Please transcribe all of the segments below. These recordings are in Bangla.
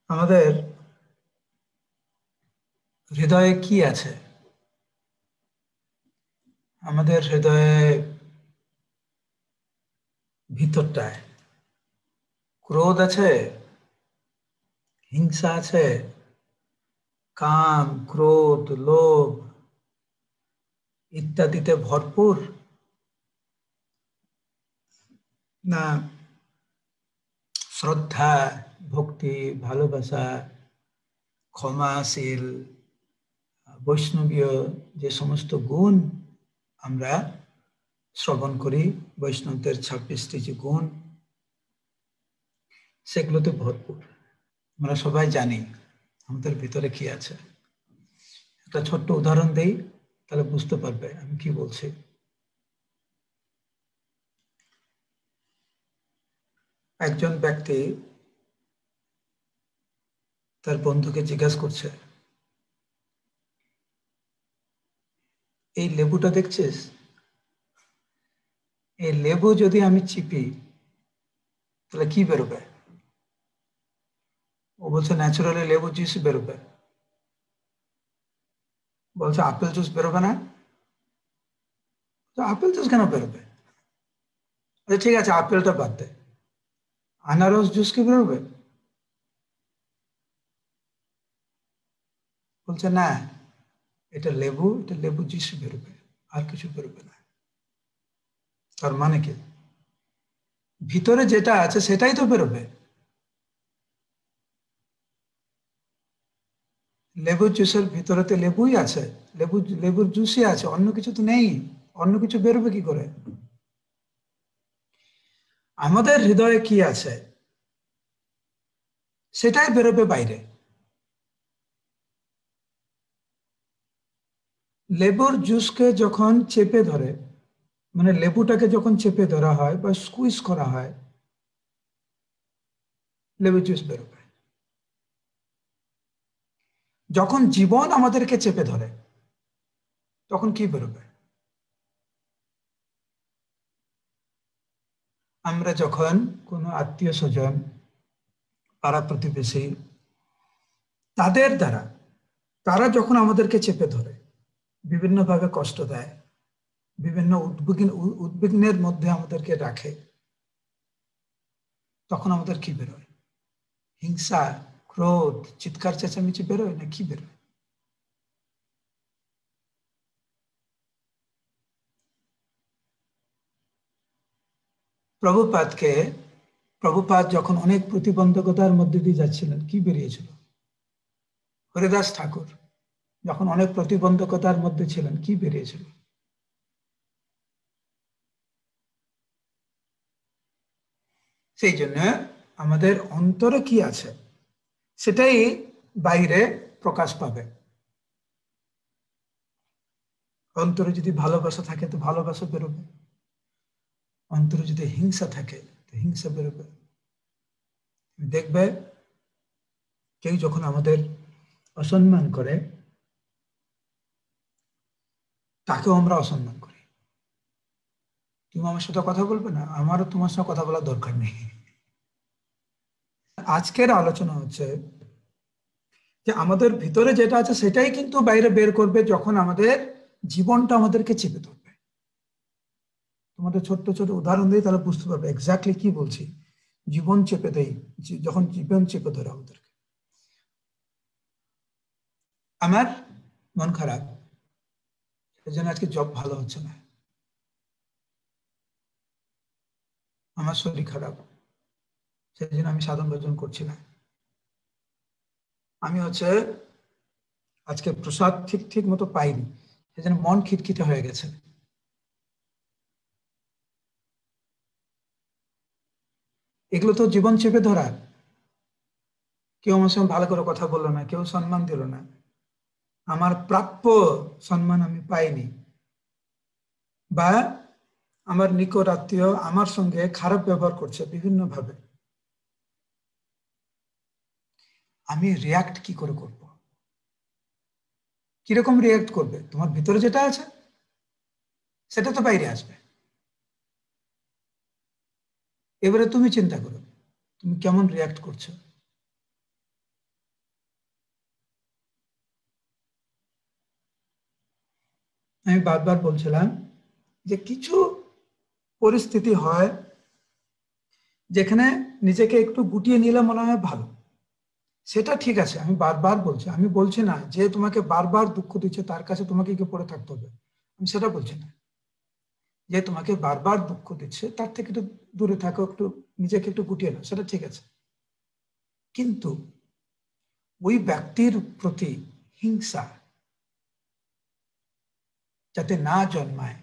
আমাদের হৃদয়ে কি আছে? আমাদের হৃদয়ে ভিতরটায় ক্রোধ আছে, হিংসা আছে, কাম, ক্রোধ, লোভ ইত্যাদিতে ভরপুর, না শ্রদ্ধা, ভক্তি, ভালোবাসা, ক্ষমাশীল, বৈষ্ণবীয় যে সমস্ত গুণ আমরা শ্রবণ করি, বৈষ্ণবদের 26টি যে গুণ, সেগুলোতে ভরপুর। আমরা সবাই জানি আমাদের ভিতরে কি আছে। একটা ছোট্ট উদাহরণ দেই, তাহলে বুঝতে পারবে আমি কি বলছি। একজন ব্যক্তি তার বন্ধুকে জিজ্ঞাসা করছে, এই লেবুটা দেখছিস, এই লেবু যদি আমি চিপি তাহলে কি বেরোবে? ও বলছে ন্যাচারালি লেবু জুস বেরোবে। বলছে আপেল জুস বেরোবে না? তো আপেল জুস কেন বেরোবে? আচ্ছা ঠিক আছে, আপেলটা বাদ দে, আনারস জুস কি বেরোবে? বলছে না, এটা লেবু, এটা লেবু জুস বেরোবে, আর কিছু বেরোবে না। তার মানে কি, ভিতরে যেটা আছে সেটাই তো বেরোবে। লেবুর জুসের ভিতরেতে লেবুই আছে, লেবুর জুসই আছে, অন্য কিছু তো নেই। অন্য কিছু বেরোবে কি করে? আমাদের হৃদয়ে কি আছে সেটাই বেরোবে বাইরে। লেবুর জুসকে যখন চেপে ধরে, মানে লেবুটাকে যখন চেপে ধরা হয় বা স্কুইজ করা হয়, লেবু জুস বেরোবে। যখন জীবন আমাদেরকে চেপে ধরে তখন কি বেরোবে? আমরা যখন কোনো আত্মীয় স্বজন, পাড়া প্রতিবেশী, তাদের দ্বারা, তারা যখন আমাদেরকে চেপে ধরে, বিভিন্নভাবে কষ্ট দেয়, বিভিন্ন উদ্বিগ্নের মধ্যে আমাদেরকে রাখে, তখন আমাদের কি বেরোয়? হিংসা, ক্রোধ, চিৎকার চেঁচামেচি বেরোয় না কি বেরোয়? প্রভুপাদকে, প্রভুপাদ যখন অনেক প্রতিবন্ধকতার মধ্যে দিয়ে যাচ্ছিলেন, কি বেরিয়েছিল? হরিদাস ঠাকুর যখন অনেক প্রতিবন্ধকতার মধ্যে ছিলেন, কি বেরিয়েছিল? সেই জন্য আমাদের অন্তরে কি আছে সেটাই বাইরে প্রকাশ পাবে। অন্তরে যদি ভালোবাসা থাকে তো ভালোবাসা বেরোবে, অন্তরে যদি হিংসা থাকে তো হিংসা বেরোবে। দেখবে কেউ যখন আমাদের অসম্মান করে, তাকেও আমরা অসম্মান করি। তুমি আমার সাথে কথা বলবে না, আমারও তোমার সাথে কথা বলার দরকার নেই। আজকের আলোচনা হচ্ছে যে আমাদের ভিতরে যেটা আছে সেটাই কিন্তু বাইরে বের করবে যখন আমাদের জীবনটা আমাদেরকে চেপে ধরবে। তোমাদের ছোট্ট ছোট উদাহরণ দিই, তাহলে বুঝতে পারবে এক্স্যাক্টলি কি বলছি। জীবন চেপে দেই, যখন জীবন চেপে ধরে আমাদেরকে। আমার মন খারাপ, সেজন্য আজকে জব ভালো হচ্ছে না। আমার শরীর খারাপ, সেই জন্য আমি সাধন ভজন করছি না। আমি আজকে প্রসাদ ঠিক ঠিক মতো পাইনি, সেজন্য মন খিটখিটে হয়ে গেছে। এগুলো তো জীবন চেপে ধরা। কেউ আমার সঙ্গে ভালো করে কথা বললো না, কেউ সম্মান দিল না, আমার প্রাপ্য সম্মান আমি পাইনি, বা আমার নিকট আত্মীয় আমার সঙ্গে খারাপ ব্যবহার করছে বিভিন্ন ভাবে। আমি রিয়াক্ট কি করে করব? কিরকম রিয়াক্ট করবে? তোমার ভিতরে যেটা আছে সেটা তো বাইরে আসবে। এবারে তুমি চিন্তা করো তুমি কেমন রিয়াক্ট করছো। আমি বারবার বলছিলাম যে কিছু পরিস্থিতি হয় যেখানে নিজেকে একটু গুটিয়ে নিলে মনে হয় ভালো, সেটা ঠিক আছে। আমি বারবার বলছি, আমি বলছি না যে তোমাকে বারবার দুঃখ দিচ্ছে তার কাছে তোমাকে কি পড়ে থাকতে হবে, আমি সেটা বলছি না। যে তোমাকে বারবার দুঃখ দিচ্ছে তার থেকে একটু দূরে থাকো, একটু নিজেকে একটু গুটিয়ে নাও, সেটা ঠিক আছে। কিন্তু ওই ব্যক্তির প্রতি হিংসা যাতে না জন্মায়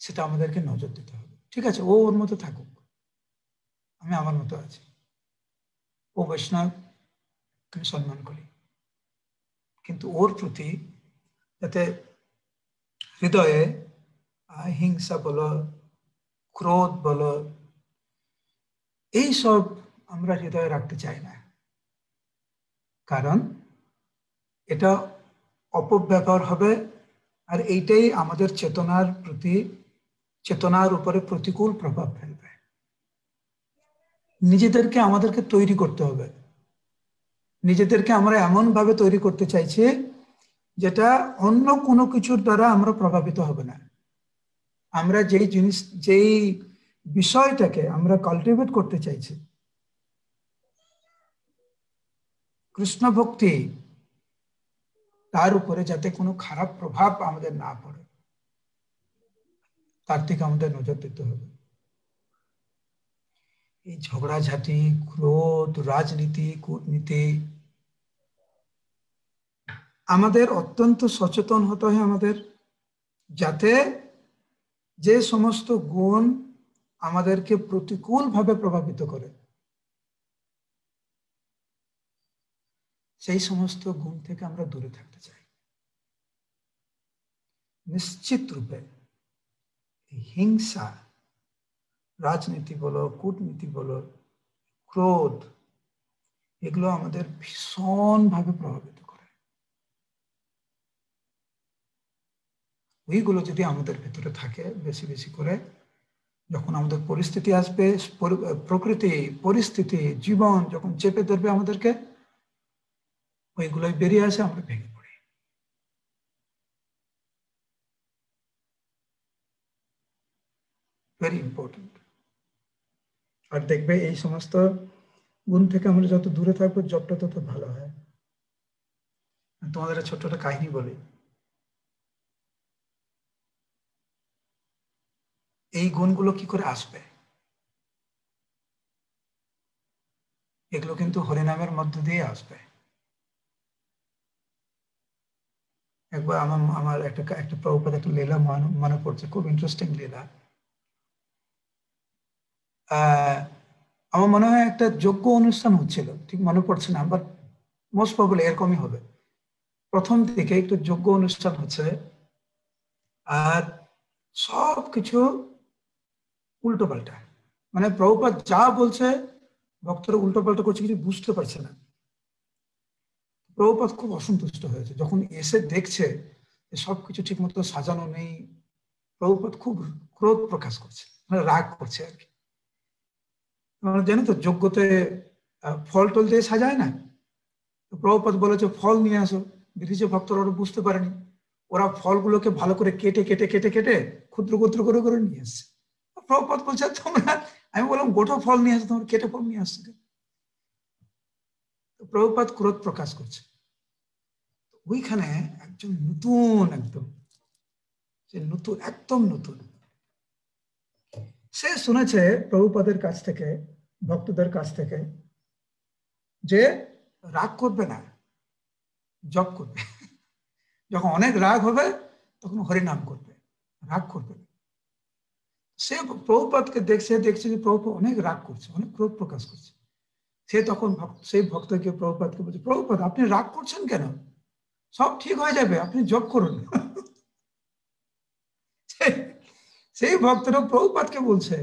সেটা আমাদেরকে নজর দিতে হবে। ঠিক আছে, ও ওর মতো থাকুক, আমি আমার মতো আছি, ও বৈষ্ণব, আমি সম্মান করি, কিন্তু ওর প্রতি যাতে হৃদয়ে হিংসা বলো, ক্রোধ বলো, এই সব আমরা হৃদয়ে রাখতে চাই না। কারণ এটা অপব্যবহার হবে, আর এইটাই আমাদের চেতনার উপরে প্রতিকূল প্রভাব ফেলবে। নিজেদেরকে আমাদেরকে তৈরি করতে হবে, নিজেদেরকে আমরা এমন ভাবে তৈরি করতে চাইছি যেটা অন্য কোনো কিছুর দ্বারা আমরা প্রভাবিত হবে না। আমরা যেই বিষয়টাকে আমরা কাল্টিভেট করতে চাইছি, কৃষ্ণ ভক্তি, তার উপরে যাতে কোনো খারাপ প্রভাব আমাদের না পড়ে, তার থেকে আমাদের নজর দিতে হবে। এই ঝগড়াঝাটি, ক্রোধ, রাজনীতি, কূটনীতি, আমাদের অত্যন্ত সচেতন হতে হয় আমাদের, যাতে যে সমস্ত গুণ আমাদেরকে প্রতিকূলভাবে প্রভাবিত করে সেই সমস্ত গুণ থেকে আমরা দূরে থাকতে চাই। নিশ্চিত রূপে হিংসা, রাজনীতি বলো, কূটনীতি বলো, ক্রোধ, এগুলো আমাদের ভীষণভাবে প্রভাবিত করে। ওইগুলো যদি আমাদের ভেতরে থাকে বেশি বেশি করে, যখন আমাদের পরিস্থিতি আসবে, প্রকৃতি, পরিস্থিতি, জীবন যখন চেপে ধরবে আমাদেরকে, ওইগুলোই বেরিয়ে আসে, আমরা ভেঙে পড়ি। Very important. আর দেখবে এই সমস্ত গুণ থেকে আমরা যত দূরে থাকবো জবটা তত ভালো হয়। তোমাদের ছোট্ট একটা কাহিনী বলি। এই গুণগুলো কি করে আসবে? এগুলো কিন্তু হরিনামের মধ্য দিয়ে আসবে। একবার আমার আমার একটা একটা প্রভুপাদ একটা লীলা মনে পড়ছে, খুব ইন্টারেস্টিং লীলা। আমার মনে হয় একটা যজ্ঞ অনুষ্ঠান হচ্ছিল, ঠিক মনে পড়ছে না, বাট মোস্ট প্রবাবলি এরকমই হবে। প্রথম থেকে একটু যজ্ঞ অনুষ্ঠান হচ্ছে, আর সব কিছু উল্টো পাল্টা, মানে প্রভুপাদ যা বলছে ভক্তরা উল্টো পাল্টা করছে, কিছু বুঝতে পারছে না। প্রভুপাদ খুব অসন্তুষ্ট হয়েছে যখন এসে দেখছে যে সবকিছু ঠিক মতো সাজানো নেই। প্রভুপাদ খুব ক্রোধ প্রকাশ করছে, মানে রাগ করছে আর কি। আমরা জানি তো যজ্ঞতে ফল টল দিয়ে সাজায় না। তো প্রভুপাদ বলেছে ফল নিয়ে আসো, দেখেছে ভক্তরা ওরা বুঝতে পারেনি, ওরা ফলগুলোকে ভালো করে কেটে কেটে কেটে কেটে ক্ষুদ্র ক্ষুদ্র করে করে নিয়ে আসছে। প্রভুপাদ বলছে তোমরা, আমি বললাম গোটা ফল নিয়ে আসো, তোমরা কেটে ফল নিয়ে আসছো। তো প্রভুপাদ ক্রোধ প্রকাশ করছে। ওইখানে একজন নতুন, একদম সে নতুন, একদম নতুন, সে শুনেছে প্রভুপাদের কাছ থেকে, ভক্তদের কাছ থেকে, যে রাগ করবে না, জপ করবে। যখন অনেক রাগ হবে তখন হরিনাম করবে, রাগ করবে না। সে প্রভুপাদকে দেখছে, দেখছে যে প্রভুপাদ অনেক রাগ করছে, অনেক ক্রোধ প্রকাশ করছে। সে তখন সেই ভক্তকে প্রভুপাদকে বলছে, প্রভুপাদ আপনি রাগ করছেন কেন? সব ঠিক হয়ে যাবে, আপনি জপ করুন। সেই ভক্তরা প্রভুপাদকে বলছে,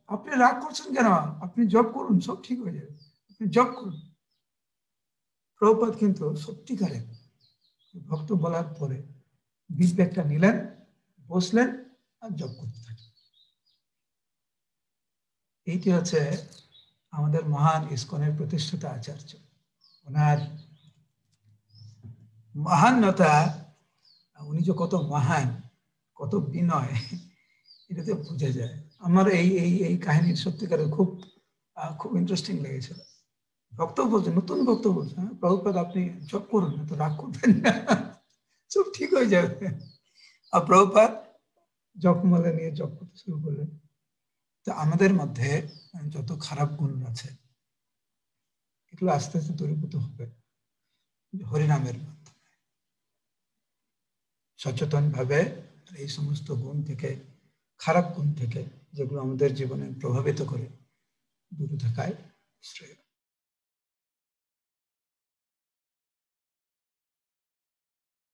আপনি রাগ করছেন কেন? আপনি জপ করুন, সব ঠিক হয়ে যাবে, আপনি জপ করুন। প্রভুপাদ কিন্তু সত্যিকারের ভক্ত বলার পরে বিবেকটা নিলেন, বসলেন আর জপ করতে থাকলেন। এইটি হচ্ছে আমাদের মহান ইস্কনের প্রতিষ্ঠাতা আচার্য। ওনার মহান্যতা, উনি যে কত মহান কত বিনয়, এটাতে বোঝা যায়। আমার এই এই এই কাহিনী সত্যিকারে খুব খুব ইন্টারেস্টিং লেগেছিল। ভক্ত বলছে, নতুন ভক্ত বলছে, হ্যাঁ প্রভুপাদ আপনি জপ করুন না, তো রাগ করবেন না, সব ঠিক হয়ে যাবে। আর প্রভুপাদ জপমালা নিয়ে জপ করতে শুরু করলেন। তো আমাদের মধ্যে যত খারাপ গুণ আছে এগুলো আস্তে আস্তে দূরীভূত হবে হরিনামের মাধ্যমে। সচেতন ভাবে এই সমস্ত গুণ থেকে, খারাপ গুণ থেকে, যেগুলো আমাদের জীবনে প্রভাবিত করে, দূরে থাকায় শ্রেয়।